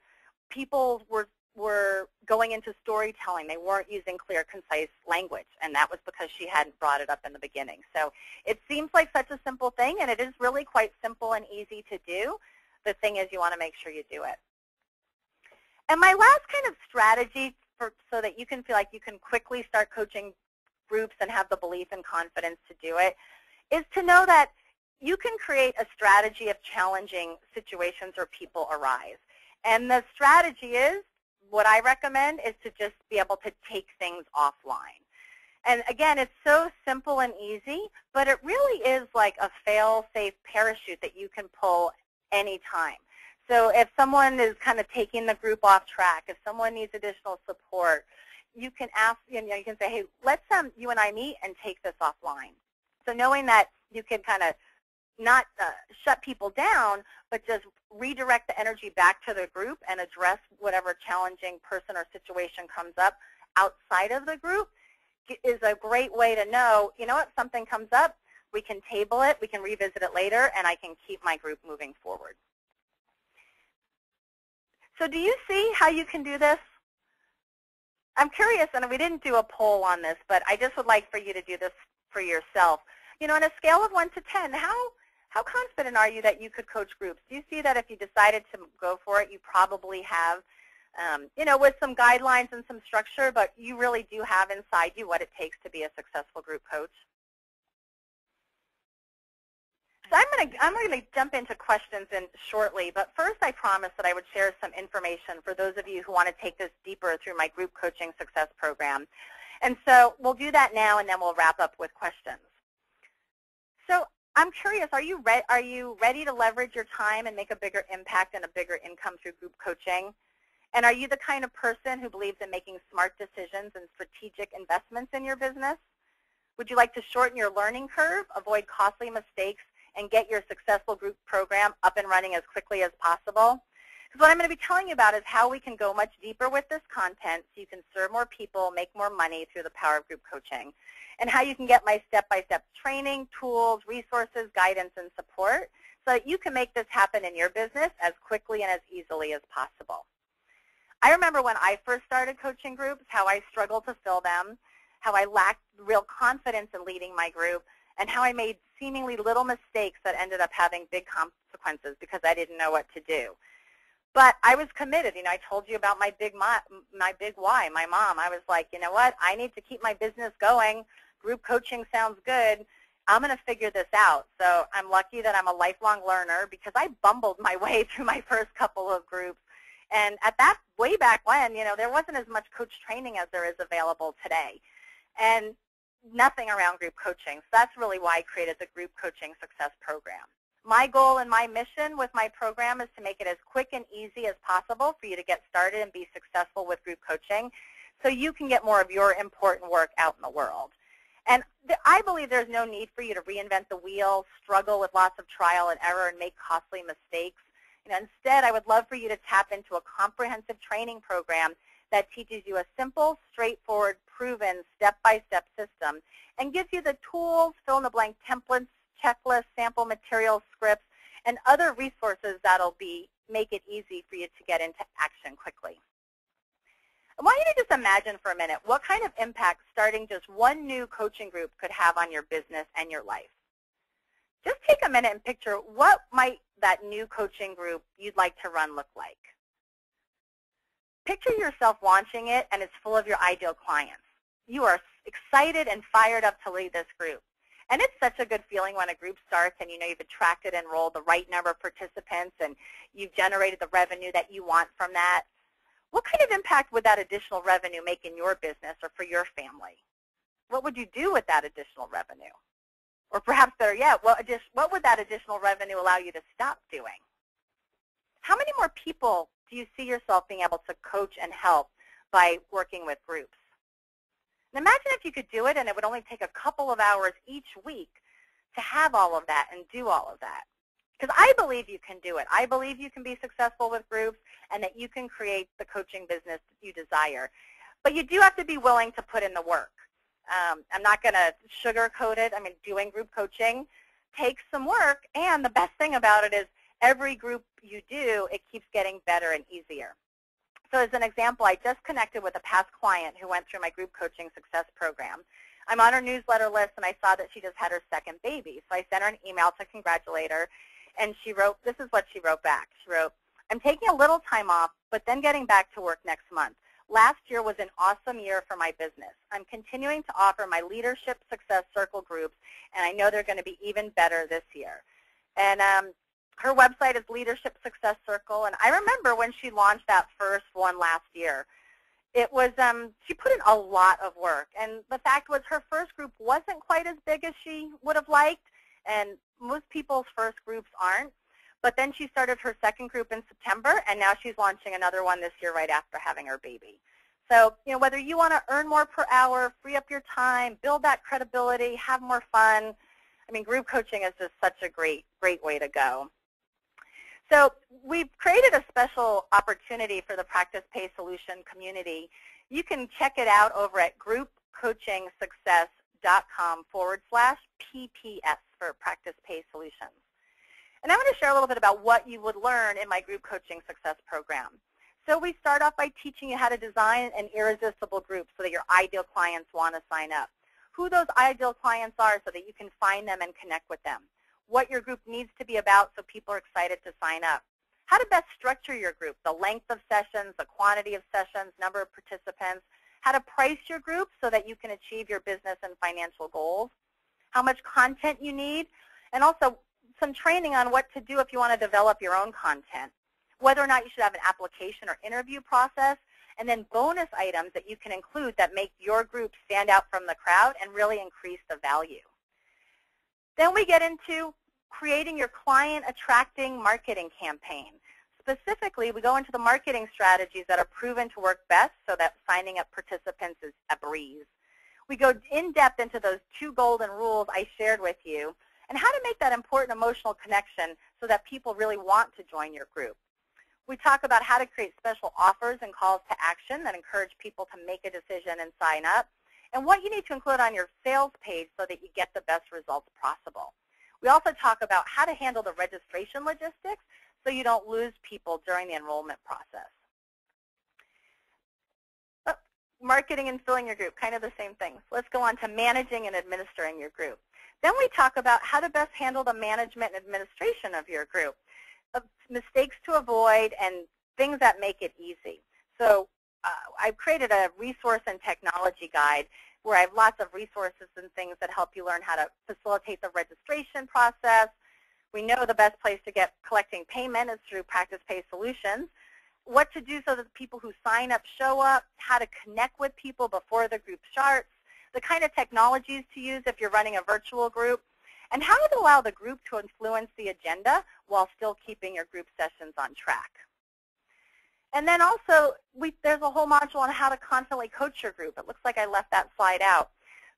people were going into storytelling. They weren't using clear, concise language, and that was because she hadn't brought it up in the beginning. So it seems like such a simple thing, and it is really quite simple and easy to do. The thing is, you want to make sure you do it. And my last kind of strategy so that you can feel like you can quickly start coaching groups and have the belief and confidence to do it is to know that you can create a strategy of challenging situations where people arise. And the strategy is, what I recommend is to just be able to take things offline. And again, it's so simple and easy, but it really is like a fail-safe parachute that you can pull anytime. So if someone is kind of taking the group off track, if someone needs additional support, you can ask, you can say, hey, let's you and I meet and take this offline. So knowing that you can kind of not shut people down, but just redirect the energy back to the group and address whatever challenging person or situation comes up outside of the group is a great way to know, you know what, something comes up, we can table it, we can revisit it later, and I can keep my group moving forward. So do you see how you can do this? I'm curious, and we didn't do a poll on this, but I just would like for you to do this for yourself. You know, on a scale of 1 to 10, how confident are you that you could coach groups? Do you see that if you decided to go for it, you probably have, you know, with some guidelines and some structure, but you really do have inside you what it takes to be a successful group coach? So I'm going to jump into questions shortly, but first I promised that I would share some information for those of you who want to take this deeper through my group coaching success program. And so we'll do that now, and then we'll wrap up with questions. So I'm curious, are you ready to leverage your time and make a bigger impact and a bigger income through group coaching? And are you the kind of person who believes in making smart decisions and strategic investments in your business? Would you like to shorten your learning curve, avoid costly mistakes, and get your successful group program up and running as quickly as possible? Because what I'm going to be telling you about is how we can go much deeper with this content so you can serve more people, make more money through the power of group coaching, and how you can get my step-by-step training, tools, resources, guidance, and support so that you can make this happen in your business as quickly and as easily as possible. I remember when I first started coaching groups, how I struggled to fill them, how I lacked real confidence in leading my group, and how I made seemingly little mistakes that ended up having big consequences because I didn't know what to do. But I was committed. You know, I told you about my big why, my mom. I was like, you know what, I need to keep my business going. Group coaching sounds good. I'm going to figure this out. So I'm lucky that I'm a lifelong learner because I bumbled my way through my first couple of groups. And at that, way back when, you know, there wasn't as much coach training as there is available today. And nothing around group coaching. So that's really why I created the Group Coaching Success Program. My goal and my mission with my program is to make it as quick and easy as possible for you to get started and be successful with group coaching so you can get more of your important work out in the world. And I believe there's no need for you to reinvent the wheel, struggle with lots of trial and error, and make costly mistakes. You know, instead, I would love for you to tap into a comprehensive training program that teaches you a simple, straightforward, proven, step-by-step system and gives you the tools, fill-in-the-blank templates, checklists, sample materials, scripts, and other resources that'll make it easy for you to get into action quickly. I want you to just imagine for a minute what kind of impact starting just one new coaching group could have on your business and your life. Just take a minute and picture what might that new coaching group you'd like to run look like. Picture yourself launching it, and it's full of your ideal clients. You are excited and fired up to lead this group. And it's such a good feeling when a group starts and you know you've attracted and enrolled the right number of participants and you've generated the revenue that you want from that. What kind of impact would that additional revenue make in your business or for your family? What would you do with that additional revenue? Or perhaps better yet, what would that additional revenue allow you to stop doing? How many more people do you see yourself being able to coach and help by working with groups? And imagine if you could do it and it would only take a couple of hours each week to have all of that and do all of that. Because I believe you can do it. I believe you can be successful with groups and that you can create the coaching business you desire. But you do have to be willing to put in the work. I'm not going to sugarcoat it. I mean, doing group coaching takes some work, and the best thing about it is every group you do, it keeps getting better and easier. So as an example, I just connected with a past client who went through my group coaching success program. I'm on her newsletter list, and I saw that she just had her second baby. So I sent her an email to congratulate her, and she wrote, this is what she wrote back. She wrote, I'm taking a little time off, but then getting back to work next month. Last year was an awesome year for my business. I'm continuing to offer my Leadership Success Circle groups, and I know they're going to be even better this year. And her website is Leadership Success Circle, and I remember when she launched that first one last year. It was, she put in a lot of work, and the fact was her first group wasn't quite as big as she would have liked, and most people's first groups aren't. But then she started her second group in September, and now she's launching another one this year right after having her baby. So, whether you want to earn more per hour, free up your time, build that credibility, have more fun, I mean, group coaching is just such a great way to go. So we've created a special opportunity for the Practice Pay Solution community. You can check it out over at groupcoachingsuccess.com/PPS for Practice Pay Solutions. And I'm going to share a little bit about what you would learn in my Group Coaching Success program. So we start off by teaching you how to design an irresistible group so that your ideal clients want to sign up. Who those ideal clients are so that you can find them and connect with them. What your group needs to be about so people are excited to sign up. How to best structure your group, the length of sessions, the quantity of sessions, number of participants, how to price your group so that you can achieve your business and financial goals, how much content you need, and also some training on what to do if you want to develop your own content, whether or not you should have an application or interview process, and then bonus items that you can include that make your group stand out from the crowd and really increase the value. Then we get into creating your client-attracting marketing campaign. Specifically, we go into the marketing strategies that are proven to work best so that signing up participants is a breeze. We go in-depth into those 2 golden rules I shared with you and how to make that important emotional connection so that people really want to join your group. We talk about how to create special offers and calls to action that encourage people to make a decision and sign up, and what you need to include on your sales page so that you get the best results possible. We also talk about how to handle the registration logistics so you don't lose people during the enrollment process. Marketing and filling your group, kind of the same thing. Let's go on to managing and administering your group. Then we talk about how to best handle the management and administration of your group, mistakes to avoid, and things that make it easy. So I've created a resource and technology guide where I have lots of resources and things that help you learn how to facilitate the registration process. We know the best place to get collecting payment is through Practice Pay Solutions. What to do so that the people who sign up show up, how to connect with people before the group starts, the kind of technologies to use if you're running a virtual group, and how to allow the group to influence the agenda while still keeping your group sessions on track. And then also, there's a whole module on how to constantly coach your group. It looks like I left that slide out.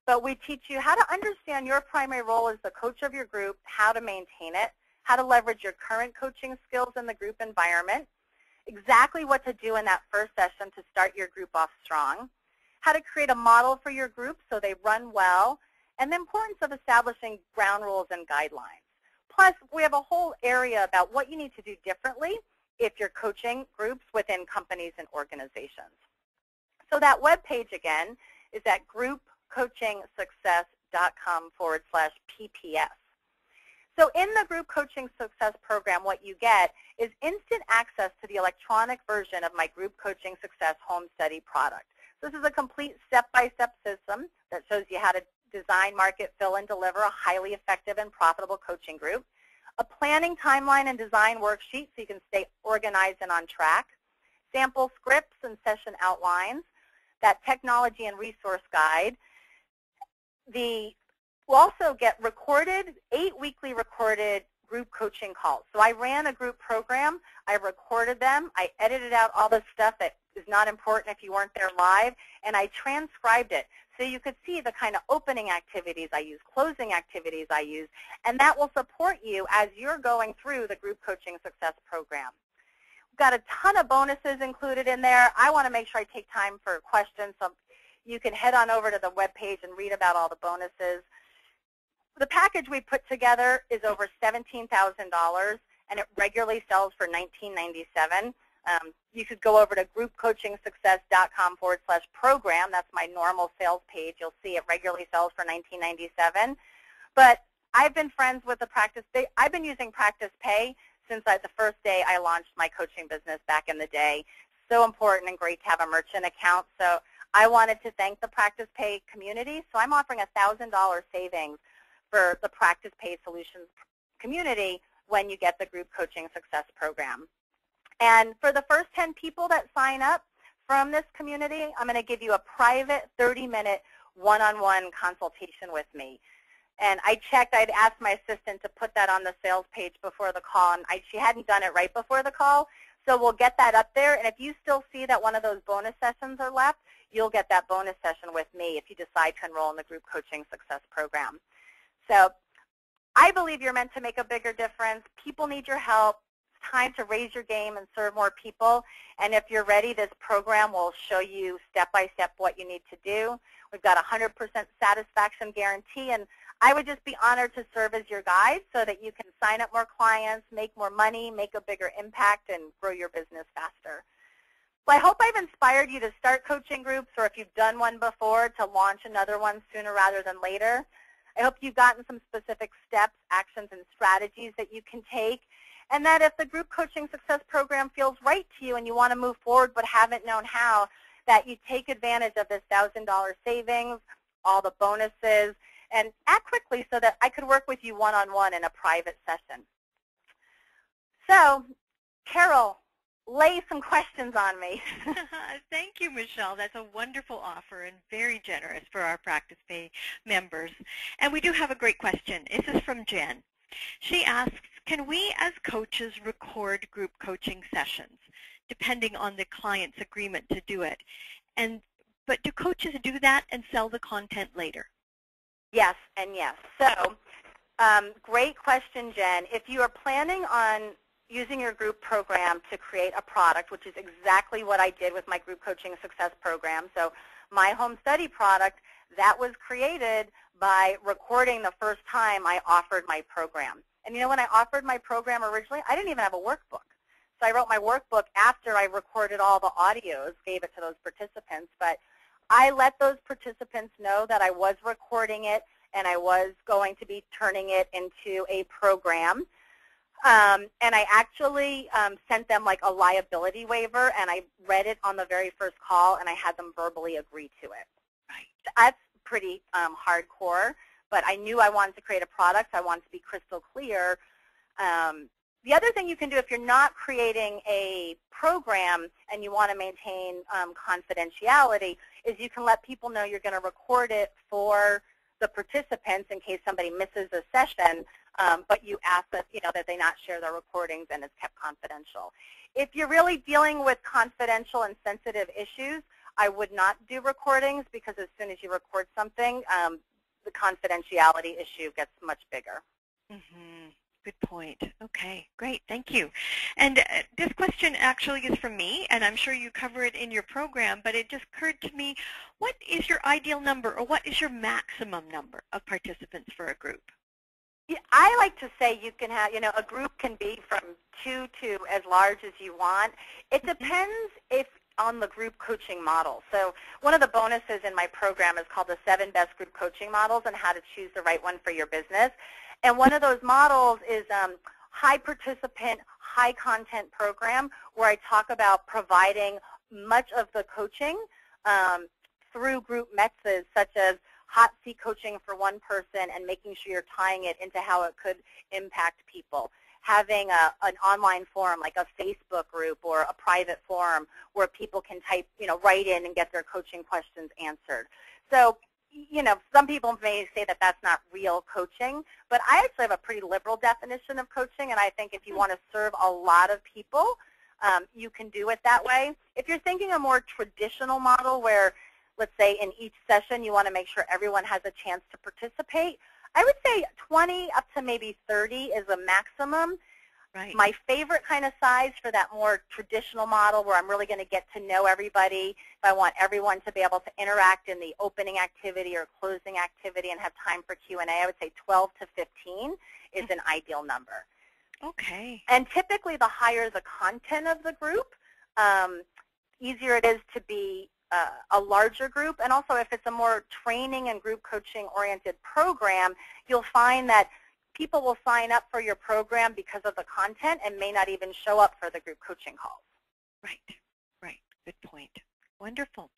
But we teach you how to understand your primary role as the coach of your group, how to maintain it, how to leverage your current coaching skills in the group environment, exactly what to do in that first session to start your group off strong, how to create a model for your group so they run well, and the importance of establishing ground rules and guidelines. Plus, we have a whole area about what you need to do differently if you're coaching groups within companies and organizations. So that web page, again, is at groupcoachingsuccess.com/PPS. So in the Group Coaching Success program, what you get is instant access to the electronic version of my Group Coaching Success home study product. This is a complete step-by-step system that shows you how to design, market, fill, and deliver a highly effective and profitable coaching group, a planning timeline and design worksheet so you can stay organized and on track, sample scripts and session outlines, that technology and resource guide. We'll also get 8 weekly recorded group coaching calls. So I ran a group program, I recorded them, I edited out all the stuff that is not important if you weren't there live, and I transcribed it. So you could see the kind of opening activities I use, closing activities I use, and that will support you as you're going through the Group Coaching Success program. We've got a ton of bonuses included in there. I want to make sure I take time for questions, so you can head on over to the web page and read about all the bonuses. The package we put together is over $17,000, and it regularly sells for $19.97. You could go over to groupcoachingsuccess.com/program. That's my normal sales page. You'll see it regularly sells for $19.97. But I've been friends with the Practice Pay. I've been using Practice Pay since the first day I launched my coaching business back in the day. So important and great to have a merchant account. So I wanted to thank the Practice Pay community. So I'm offering $1,000 savings for the Practice Pay Solutions community when you get the Group Coaching Success program. And for the first 10 people that sign up from this community, I'm going to give you a private 30-minute one-on-one consultation with me. And I checked, I'd asked my assistant to put that on the sales page before the call, and she hadn't done it right before the call. So we'll get that up there, and if you still see that one of those bonus sessions are left, you'll get that bonus session with me if you decide to enroll in the Group Coaching Success Program. So I believe you're meant to make a bigger difference. People need your help. It's time to raise your game and serve more people. And if you're ready, this program will show you step-by-step what you need to do. We've got a 100% satisfaction guarantee, and I would just be honored to serve as your guide so that you can sign up more clients, make more money, make a bigger impact, and grow your business faster. Well, I hope I've inspired you to start coaching groups, or if you've done one before, to launch another one sooner rather than later. I hope you've gotten some specific steps, actions, and strategies that you can take, and that if the Group Coaching Success Program feels right to you and you want to move forward but haven't known how, that you take advantage of this $1,000 savings, all the bonuses, and act quickly so that I could work with you one-on-one in a private session. So, Carol, lay some questions on me. Thank you, Michelle. That's a wonderful offer and very generous for our Practice Pay members. And we do have a great question. This is from Jen. She asks, can we as coaches record group coaching sessions, depending on the client's agreement to do it? But do coaches do that and sell the content later? Yes and yes. So, great question, Jen. If you are planning on using your group program to create a product, which is exactly what I did with my Group Coaching Success Program. So my home study product, that was created by recording the first time I offered my program. And you know, when I offered my program originally, I didn't even have a workbook. So I wrote my workbook after I recorded all the audios, gave it to those participants. But I let those participants know that I was recording it and I was going to be turning it into a program. And I actually sent them like a liability waiver, and I read it on the very first call, and I had them verbally agree to it. Right. That's pretty hardcore, but I knew I wanted to create a product. So I wanted to be crystal clear. The other thing you can do if you're not creating a program and you want to maintain confidentiality is you can let people know you're going to record it for the participants in case somebody misses a session, but you ask that, that they not share their recordings and it's kept confidential. If you're really dealing with confidential and sensitive issues, I would not do recordings, because as soon as you record something, the confidentiality issue gets much bigger. Mm-hmm. Good point. Okay, great. Thank you. And this question actually is from me, and I'm sure you cover it in your program, but it just occurred to me, what is your ideal number, or what is your maximum number of participants for a group? Yeah, I like to say you can have, a group can be from 2 to as large as you want. It depends on the group coaching model. So one of the bonuses in my program is called the 7 Best Group Coaching Models and how to choose the right one for your business. And one of those models is high participant, high content program, where I talk about providing much of the coaching through group methods such as hot seat coaching for one person and making sure you're tying it into how it could impact people. Having an online forum like a Facebook group or a private forum where people can type, write in and get their coaching questions answered. So, some people may say that that's not real coaching, but I actually have a pretty liberal definition of coaching, and I think if you want to serve a lot of people, you can do it that way. If you're thinking a more traditional model where, let's say, in each session you want to make sure everyone has a chance to participate, I would say 20 up to maybe 30 is a maximum. Right. My favorite kind of size for that more traditional model where I'm really going to get to know everybody, if I want everyone to be able to interact in the opening activity or closing activity and have time for Q&A, I would say 12 to 15 is an ideal number. Okay. And typically the higher the content of the group, easier it is to be a larger group. And also if it's a more training and group coaching oriented program, you'll find that people will sign up for your program because of the content and may not even show up for the group coaching calls. Right, right. Good point. Wonderful.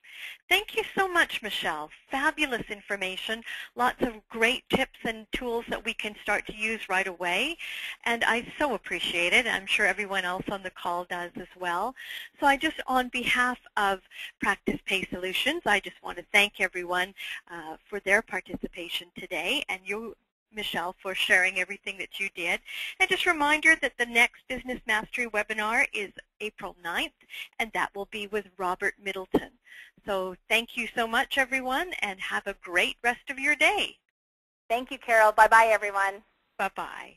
Thank you so much, Michelle. Fabulous information. Lots of great tips and tools that we can start to use right away. And I so appreciate it. I'm sure everyone else on the call does as well. So I just, on behalf of Practice Pay Solutions, I just want to thank everyone for their participation today, and you, Michelle, for sharing everything that you did. And just a reminder that the next Business Mastery webinar is April 9th, and that will be with Robert Middleton. So thank you so much, everyone, and have a great rest of your day. Thank you, Carol. Bye-bye, everyone. Bye-bye.